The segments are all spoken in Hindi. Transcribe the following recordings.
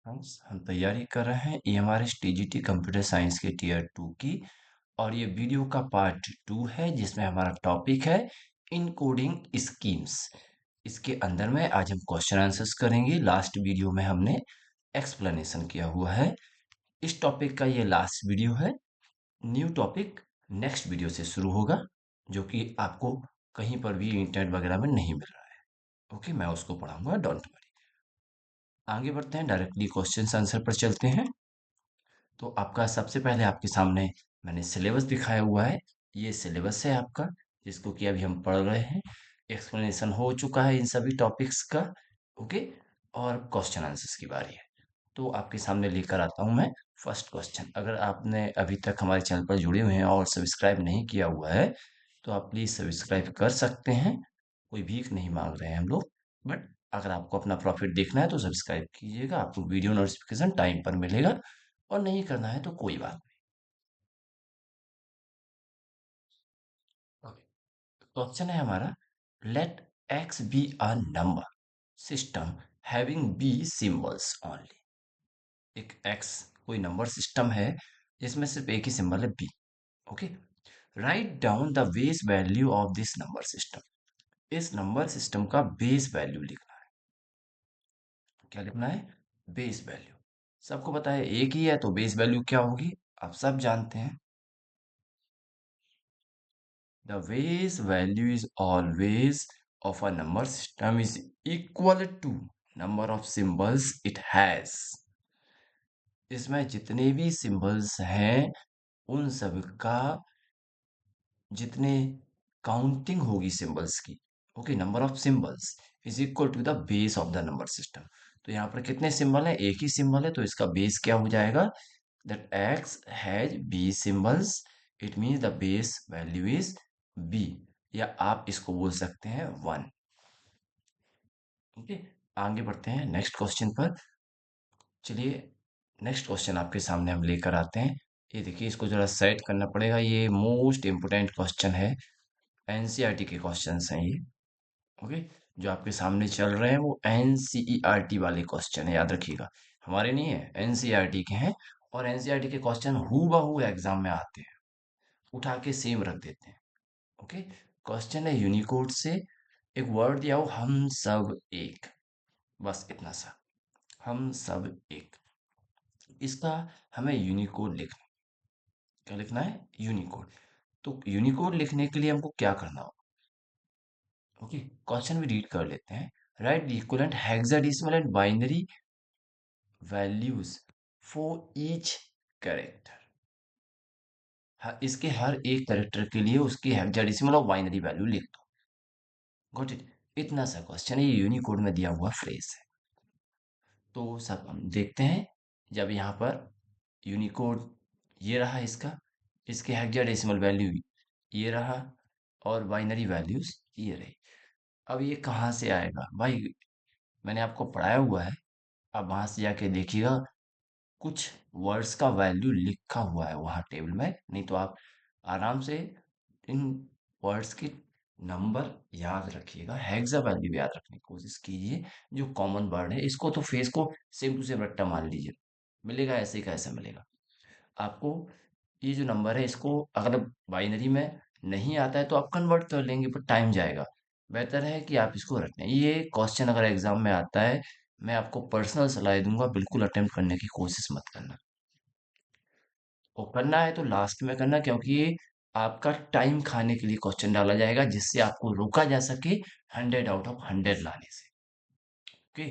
हम तैयारी कर रहे हैं EMRS TGT कंप्यूटर साइंस के टीयर 2 की। और ये वीडियो का पार्ट 2 है जिसमें हमारा टॉपिक है इनकोडिंग स्कीम्स। इसके अंदर में आज हम क्वेश्चन आंसर्स करेंगे। लास्ट वीडियो में हमने एक्सप्लेनेशन किया हुआ है। इस टॉपिक का ये लास्ट वीडियो है। न्यू टॉपिक नेक्स्ट वीडियो से शुरू होगा, जो कि आपको कहीं पर भी इंटरनेट वगैरह में नहीं मिल रहा है। ओके, मैं उसको पढ़ाऊंगा, डोंट वरी। आगे बढ़ते हैं, डायरेक्टली क्वेश्चन आंसर पर चलते हैं। तो आपका सबसे पहले आपके सामने मैंने सिलेबस दिखाया हुआ है। ये सिलेबस है आपका, जिसको कि अभी हम पढ़ रहे हैं। एक्सप्लेनेशन हो चुका है इन सभी टॉपिक्स का। ओके, और क्वेश्चन आंसर्स की बारी है। तो आपके सामने लेकर आता हूं मैं फर्स्ट क्वेश्चन। अगर आपने अभी तक हमारे चैनल पर जुड़े हुए हैं और सब्सक्राइब नहीं किया हुआ है, तो आप प्लीज सब्सक्राइब कर सकते हैं। कोई भीख नहीं मांग रहे हैं हम लोग, बट अगर आपको अपना प्रॉफिट देखना है तो सब्सक्राइब कीजिएगा। आपको वीडियो नोटिफिकेशन टाइम पर मिलेगा, और नहीं करना है तो कोई बात नहीं। क्वेश्चन है हमारा, let X be a number system having B symbols only. एक एक्स कोई नंबर सिस्टम है जिसमें सिर्फ एक ही सिंबल है, B. Okay, write down the base value of this number system. इस नंबर सिस्टम का बेस वैल्यू लिखना है। क्या लिखना है? Base value. सबको पता है एक ही है तो बेस वैल्यू क्या होगी, आप सब जानते हैं। The base value is always of a number system is equal to number of symbols it has. इसमें जितने भी सिंबल्स हैं उन सब का जितने काउंटिंग होगी सिंबल्स की, okay, number of symbols is equal to the base of the number system. तो यहाँ पर कितने सिंबल है? एक ही सिंबल है, तो इसका बेस क्या हो जाएगा? That X has B symbols, it means the base value is B, या आप इसको बोल सकते हैं 1। ओके, आगे बढ़ते हैं नेक्स्ट क्वेश्चन पर। चलिए, नेक्स्ट क्वेश्चन आपके सामने हम लेकर आते हैं। ये देखिए, इसको जरा सेट करना पड़ेगा, ये मोस्ट इंपोर्टेंट क्वेश्चन है। एनसीईआरटी के क्वेश्चंस हैं ये। ओके, जो आपके सामने चल रहे हैं वो एनसीईआरटी वाले क्वेश्चन है, याद रखिएगा। हमारे नहीं है, एनसीईआरटी के हैं। और एनसीईआरटी के क्वेश्चन हूबहू एग्जाम में आते हैं, उठा के सेम रख देते हैं। ओके, क्वेश्चन है यूनिकोड से। एक वर्ड दिया हो, हम सब एक, बस इतना सा, हम सब एक। इसका हमें यूनिकोड लिखना। क्या लिखना है? यूनिकोड। तो यूनिकोड लिखने के लिए हमको क्या करना होगा? ओके, क्वेश्चन भी रीड कर लेते हैं। Right the equivalent hexadecimal and binary values for each character. इसके हर एक कैरेक्टर के लिए उसकी हेक्साडेसिमल और बाइनरी वैल्यू लिख दो। Got it? इतना सा क्वेश्चन है, ये यूनिकोड में दिया हुआ फ्रेज है। तो सब हम देखते हैं। जब यहाँ पर यूनिकोड ये रहा इसका, इसके हेक्साडेसिमल वैल्यू ये रहा, और बाइनरी वैल्यूज ये रही। अब ये कहाँ से आएगा भाई? मैंने आपको पढ़ाया हुआ है, अब वहां से जाके देखिएगा, कुछ वर्ड्स का वैल्यू लिखा हुआ है वहां टेबल में। नहीं तो आप आराम से इन वर्ड्स के नंबर याद रखिएगा, हेक्सा वैल्यू याद रखने की कोशिश कीजिए। जो कॉमन वर्ड है, इसको तो फेस को सेम टू सेम रट्टा मान लीजिए, मिलेगा ऐसे ही कैसे मिलेगा आपको। ये जो नंबर है, इसको अगर बाइनरी में नहीं आता है तो आप कन्वर्ट कर लेंगे, पर टाइम जाएगा। बेहतर है कि आप इसको रखें। ये क्वेश्चन अगर एग्जाम में आता है, मैं आपको पर्सनल सलाह दूंगा, बिल्कुल अटेम्प्ट करने की कोशिश मत करना। और करना है तो लास्ट में करना, क्योंकि ये आपका टाइम खाने के लिए क्वेश्चन डाला जाएगा, जिससे आपको रोका जा सके 100 आउट ऑफ 100 लाने से। ओके,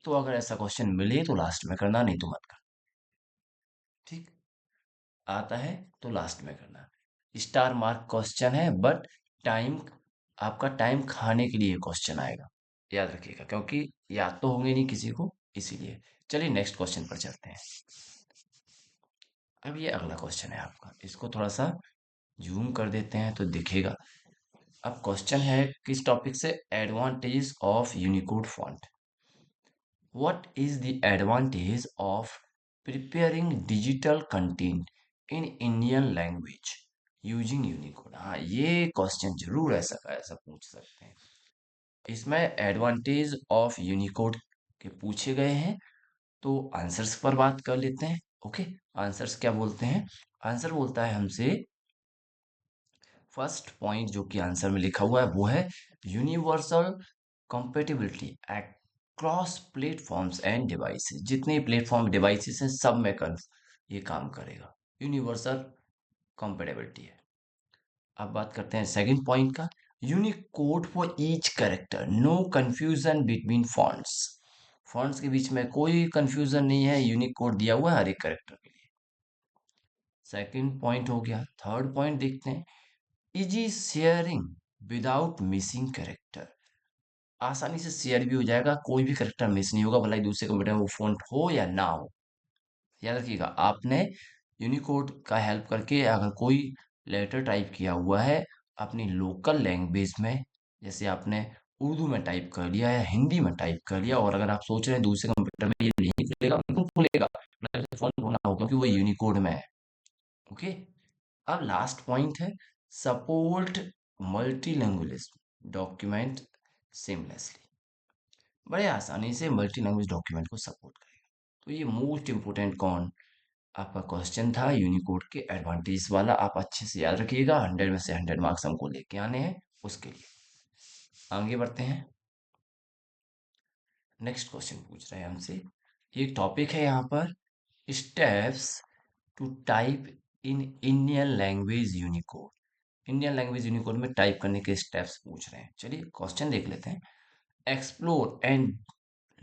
तो अगर ऐसा क्वेश्चन मिले तो लास्ट में करना, नहीं तो मत करना। ठीक, आता है तो लास्ट में करना। स्टार मार्क क्वेश्चन है, बट टाइम, आपका टाइम खाने के लिए क्वेश्चन आएगा, याद रखिएगा, क्योंकि याद तो होंगे नहीं किसी को, इसीलिए। चलिए नेक्स्ट क्वेश्चन पर चलते हैं। अब ये अगला क्वेश्चन है आपका, इसको थोड़ा सा जूम कर देते हैं तो दिखेगा। अब क्वेश्चन है किस टॉपिक से? Advantage of Unicode font. What is the advantage of preparing digital content in Indian language using Unicode? हाँ, ये क्वेश्चन जरूर ऐसा का ऐसा पूछ सकते हैं। इसमें एडवांटेज ऑफ यूनिकोड के पूछे गए हैं, तो आंसर्स पर बात कर लेते हैं। ओके, आंसर्स क्या बोलते हैं? आंसर बोलता है हमसे, फर्स्ट पॉइंट जो कि आंसर में लिखा हुआ है वो है universal compatibility across platforms end devices. जितने प्लेटफॉर्म डिवाइसेस हैं सब में कर ये काम करेगा, यूनिवर्सल कंपेटिबिलिटी है। अब बात करते हैं सेकंड पॉइंट का, unique code for each character, no confusion between fonts. Fonts के बीच में कोई कंफ्यूजन नहीं है, यूनिक कोड दिया हुआ है हर एक कैरेक्टर के लिए। सेकंड पॉइंट हो गया। थर्ड पॉइंट देखते हैं, easy sharing without missing character. आसानी से शेयर भी हो जाएगा, कोई भी कैरेक्टर मिस नहीं होगा, भला ही दूसरे कंप्यूटर में वो फॉन्ट हो या ना हो। याद रखिएगा, आपने यूनिकोड का हेल्प करके अगर कोई लेटर टाइप किया हुआ है अपनी लोकल लैंग्वेज में, जैसे आपने उर्दू में टाइप कर लिया या हिंदी में टाइप कर लिया, और अगर आप सोच रहे हैं दूसरे कंप्यूटर में ये नहीं खुलेगा, बिल्कुल खुलेगा, फॉन्ट होना होगा क्योंकि वो यूनिकोड में है। ओके, अब लास्ट पॉइंट है, सपोर्ट मल्टीलैंग्वेज डॉक्यूमेंट सीमलेसली। बड़े आसानी से मल्टी लैंग्वेज डॉक्यूमेंट को सपोर्ट करेगा। तो ये मोस्ट इंपोर्टेंट कौन आपका क्वेश्चन था यूनिकोड के एडवांटेज वाला। आप अच्छे से याद रखिएगा, 100 में से 100 मार्क्स हमको लेके आने हैं उसके लिए। आगे बढ़ते हैं, नेक्स्ट क्वेश्चन पूछ रहे हैं हमसे। एक टॉपिक है यहाँ पर, steps to type in Indian language Unicode. Indian language Unicode में टाइप करने के स्टेप्स पूछ रहे हैं। चलिए क्वेश्चन देख लेते हैं। Explore and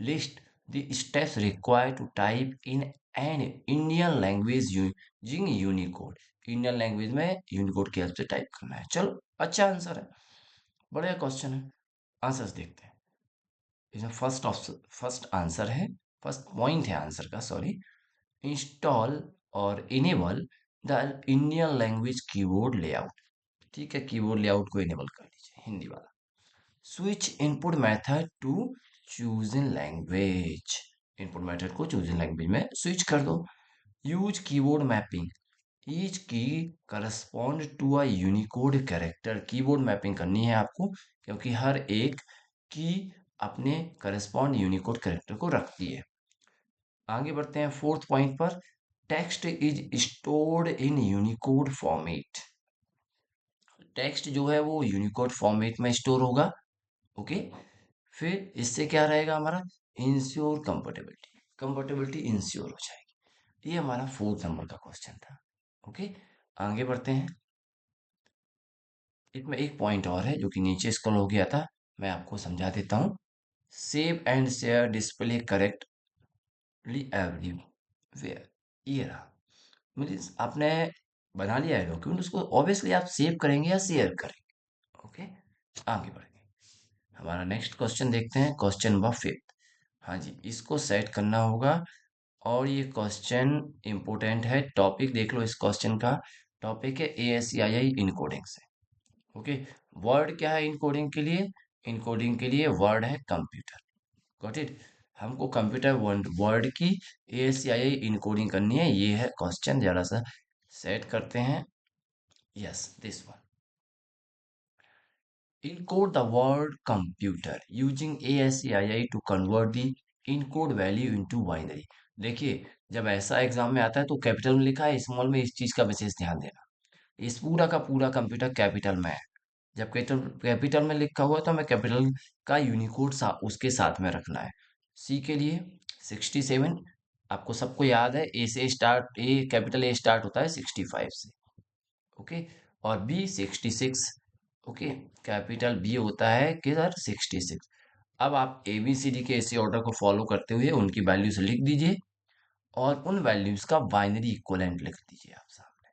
list the steps required to type in an Indian language using Unicode. Indian language में यूनिकोड की हेल्प से टाइप करना है। चलो, अच्छा आंसर है, बढ़िया क्वेश्चन है। आंसर्स देखते हैं। इसमें फर्स्ट आंसर है, फर्स्ट पॉइंट है आंसर का, सॉरी, इंस्टॉल और enable the Indian language keyboard layout. ठीक है, कीबोर्ड लेआउट को इनेबल कर दीजिए, हिंदी वाला। Switch input method to chosen language, input method को चूजन लैंग्वेज में स्विच कर दो। Use keyboard mapping, each key correspond to a Unicode character. Keyboard mapping करनी है आपको, क्योंकि हर एक की अपने करस्पॉन्ड यूनिकोड कैरेक्टर को रखती है। आगे बढ़ते हैं फोर्थ पॉइंट पर, text is stored in Unicode format. Text जो है वो यूनिकोड फॉर्मेट में स्टोर होगा। ओके, फिर इससे क्या रहेगा हमारा, इंश्योर कंफर्टेबिलिटी, कंफर्टेबिलिटी इंश्योर हो जाएगी। ये हमारा फोर्थ नंबर का क्वेश्चन था। ओके, आगे बढ़ते हैं। इसमें एक पॉइंट और है जो कि नीचे स्क्रॉल हो गया था, मैं आपको समझा देता हूँ। Save and share display correctly everywhere, ये रहा। मीन्स आपने बना लिया है डॉक्यूमेंट, उसको ऑब्वियसली आप सेव करेंगे या शेयर करेंगे। ओके, आगे बढ़ेंगे। हमारा नेक्स्ट क्वेश्चन देखते हैं, क्वेश्चन नंबर फिफ्थ। हाँ जी, इसको सेट करना होगा, और ये क्वेश्चन इंपोर्टेंट है। टॉपिक देख लो इस क्वेश्चन का, टॉपिक है ASCII इनकोडिंग से। ओके, वर्ड क्या है इनकोडिंग के लिए? इनकोडिंग के लिए वर्ड है कंप्यूटर। गॉट इट, हमको कंप्यूटर वर्ड वर्ड की ASCII इनकोडिंग करनी है। ये है क्वेश्चन, जरा सा सेट करते हैं। Yes, this one, encode the word computer using ASCII to convert the encode value into binary। देखिए, जब ऐसा एग्जाम में आता है तो कैपिटल में लिखा है, स्मॉल में, इस चीज का विशेष ध्यान देना। इस पूरा का पूरा कंप्यूटर कैपिटल में है। जब कैपिटल कैपिटल में लिखा हुआ है तो हमें कैपिटल का यूनिकोड उसके साथ में रखना है। सी के लिए 67, आपको सबको याद है, ए से start, A capital A start होता है 65 से। ओके, और बी 66। ओके, कैपिटल बी होता है किधर, 66। अब आप ABCD के इसी ऑर्डर को फॉलो करते हुए उनकी वैल्यूज लिख दीजिए, और उन वैल्यूज का बाइनरी इक्विवेलेंट लिख दीजिए आप सामने।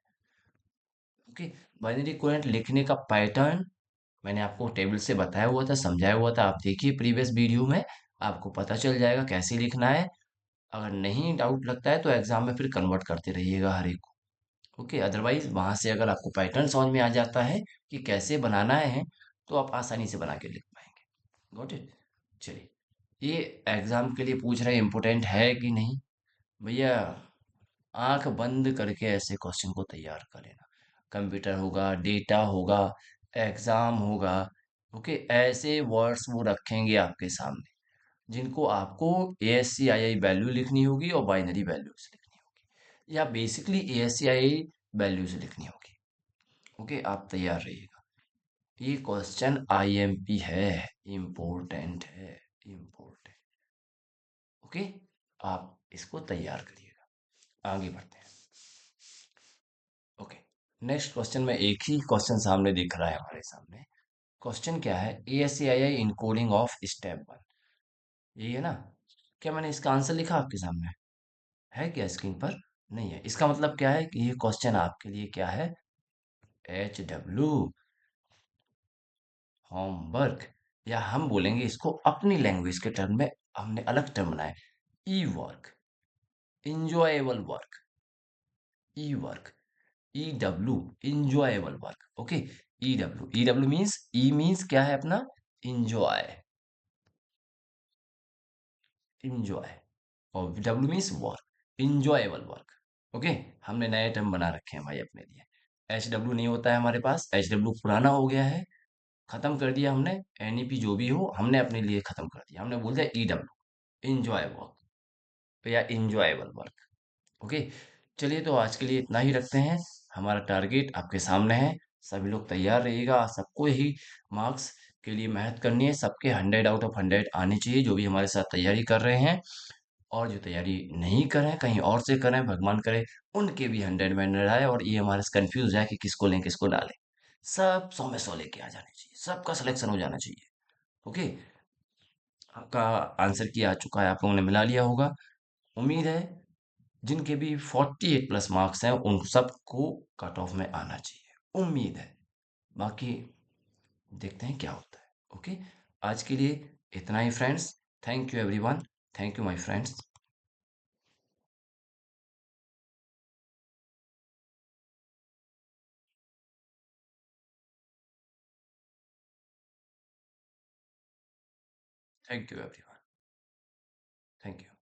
ओके, बाइनरी इक्विवेलेंट लिखने का पैटर्न मैंने आपको टेबल से बताया हुआ था, समझाया हुआ था, आप देखिए प्रीवियस वीडियो में, आपको पता चल जाएगा कैसे लिखना है। अगर नहीं डाउट लगता है तो एग्जाम में फिर कन्वर्ट करते रहिएगा हर एक को। ओके, अदरवाइज वहां से अगर आपको पैटर्न समझ में आ जाता है कि कैसे बनाना है, तो आप आसानी से बना के लिख पाएंगे। Got it. चलिए, ये एग्जाम के लिए पूछ रहे इम्पोर्टेंट है कि नहीं, भैया आंख बंद करके ऐसे क्वेश्चन को तैयार कर लेना। कंप्यूटर होगा, डेटा होगा, एग्जाम होगा। ओके, ऐसे वर्ड्स वो रखेंगे आपके सामने, जिनको आपको ASCII वैल्यू लिखनी होगी और बाइनरी वैल्यूज लिखनी होगी, या बेसिकली ASCII वैल्यूज लिखनी होगी। ओके, आप तैयार रहिएगा। ये क्वेश्चन IMP है, इम्पोर्टेंट है, इम्पोर्टेंट। ओके, आप इसको तैयार करिएगा। आगे बढ़ते हैं। ओके, नेक्स्ट क्वेश्चन में एक ही क्वेश्चन सामने दिख रहा है हमारे सामने। क्वेश्चन क्या है? ASCII encoding of step one. यही है ना? क्या मैंने इसका आंसर लिखा आपके सामने? है क्या स्क्रीन पर? नहीं है। इसका मतलब क्या है कि ये क्वेश्चन आपके लिए क्या है? HW होमवर्क, या हम बोलेंगे इसको अपनी लैंग्वेज के टर्म में, हमने अलग टर्म बनाया, E work, enjoyable work. E work, EW, enjoyable work. Okay, E W means, means क्या है अपना? इंजॉय, इंजॉय, और W means work, enjoyable work. Okay, हमने नए टर्म बना रखे हैं भाई अपने लिए। HW नहीं होता है हमारे पास, HW पुराना हो गया है, खत्म कर दिया हमने। NEP जो भी हो हमने अपने लिए खत्म कर दिया, हमने बोल दिया EW, इंजॉय वर्क या इंजॉयबल वर्क। ओके, चलिए तो आज के लिए इतना ही रखते हैं। हमारा टारगेट आपके सामने है, सभी लोग तैयार रहिएगा। सबको ही मार्क्स के लिए मेहनत करनी है, सबके 100 आउट ऑफ 100 आने चाहिए, जो भी हमारे साथ तैयारी कर रहे हैं। और जो तैयारी नहीं कर रहे हैं, कहीं और से कर रहे हैं, भगवान करे उनके भी 100 में 100 आए, और ये हमारे से कंफ्यूज है कि किसको लें किसको डालें। सब 100 में 100 लेके आ जाने चाहिए, सबका सिलेक्शन हो जाना चाहिए। ओके, आपका आंसर किया आ चुका है, आप लोगों ने मिला लिया होगा। उम्मीद है जिनके भी 48+ मार्क्स हैं उन सबको कट ऑफ में आना चाहिए, उम्मीद है। बाकी देखते हैं क्या होता है। ओके, आज के लिए इतना ही friends. Thank you everyone, thank you my friends. Thank you everyone, thank you.